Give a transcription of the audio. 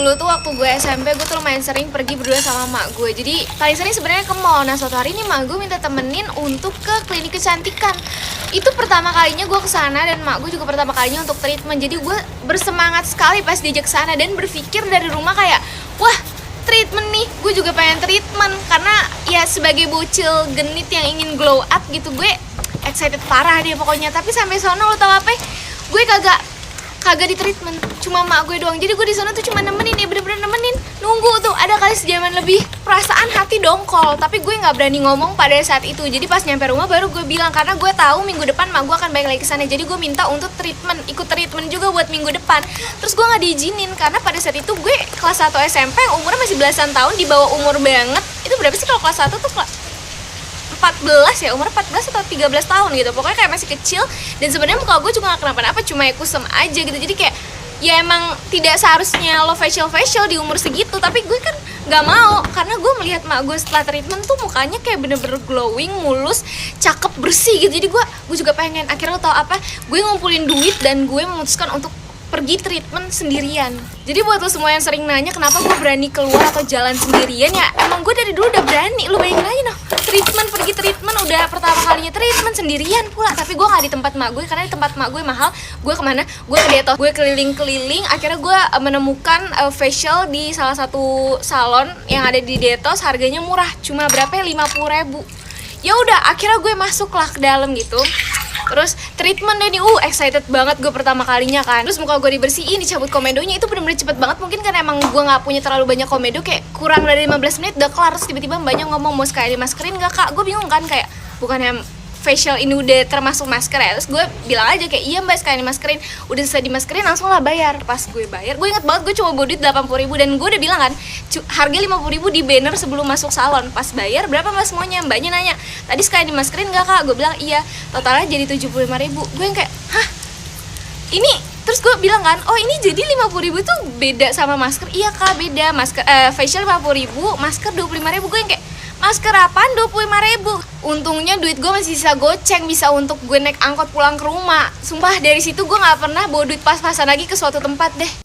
dulu tuh waktu gue SMP gue tuh lumayan sering pergi berdua sama mak gue. Jadi paling sering sebenarnya ke mall. Nah suatu hari ini mak gue minta temenin untuk ke klinik kecantikan. Itu pertama kalinya gue kesana dan mak gue juga pertama kalinya untuk treatment. Jadi gue bersemangat sekali pas diajak kesana dan berpikir dari rumah kayak, wah treatment nih, gue juga pengen treatment. Karena ya sebagai bocil genit yang ingin glow up gitu, gue excited parah deh pokoknya. Tapi sampai sono lo tau apa? Gue kagak di treatment, cuma mak gue doang. Jadi gue di sana tuh cuma nemenin, ya bener-bener nemenin, nunggu tuh ada kali sejaman lebih. Perasaan hati dongkol, tapi gue nggak berani ngomong pada saat itu. Jadi pas nyampe rumah baru gue bilang, karena gue tahu minggu depan mak gue akan balik lagi ke sana. Jadi gue minta untuk treatment, ikut treatment juga buat minggu depan. Terus gue nggak diizinin karena pada saat itu gue kelas 1 SMP yang umurnya masih belasan tahun, di bawah umur banget. Itu berapa sih kalau kelas 1 tuh 14 ya, umur 14 atau 13 tahun gitu. Pokoknya kayak masih kecil. Dan sebenarnya muka gue juga gak kenapa-napa, cuma ya kusem aja gitu. Jadi kayak ya emang tidak seharusnya lo facial di umur segitu. Tapi gue kan gak mau, karena gue melihat mak gue setelah treatment tuh mukanya kayak bener-bener glowing, mulus, cakep, bersih gitu. Jadi gue juga pengen. Akhirnya lo tau apa? Gue ngumpulin duit dan gue memutuskan untuk pergi treatment sendirian. Jadi buat lo semua yang sering nanya kenapa gue berani keluar atau jalan sendirian, ya emang gue dari dulu udah berani. Lo bayangin aja noh, pergi treatment udah pertama kalinya treatment sendirian pula. Tapi gue gak di tempat mak gue, karena di tempat mak gue mahal. Gue kemana? Gue ke Detos. Gue keliling-keliling, akhirnya gue menemukan facial di salah satu salon yang ada di Detos. Harganya murah, cuma berapa ya, 50.000. Ya udah, akhirnya gue masuk lah ke dalam gitu. Terus treatment deh nih, excited banget gue pertama kalinya kan. Terus muka gue dibersihin, dicabut komedonya, itu bener-bener cepet banget. Mungkin karena emang gue gak punya terlalu banyak komedo, kayak kurang dari 15 menit udah kelar. Terus tiba-tiba banyak ngomong, mau sekali dimaskerin gak kak? Gue bingung kan, kayak bukannya facial ini udah termasuk masker ya. Terus gue bilang aja kayak, iya mbak sekali dimaskerin. Udah selesai dimaskerin langsung lah bayar. Pas gue bayar, gue inget banget gue cuma bawa duit 80.000. Dan gue udah bilang kan, harga 50.000 di banner sebelum masuk salon. Pas bayar, berapa mas semuanya? Mbaknya nanya, tadi sekali dimaskerin gak kak? Gue bilang iya, totalnya jadi 75.000. Gue yang kayak, hah? Ini, terus gue bilang kan, oh ini jadi 50.000 tuh beda sama masker? Iya kak, beda. Masker facial 50.000, masker 25.000. Gue yang kayak, masker apaan 25.000? Untungnya duit gue masih sisa goceng, bisa untuk gue naik angkot pulang ke rumah. Sumpah dari situ gue gak pernah bawa duit pas-pasan lagi ke suatu tempat deh.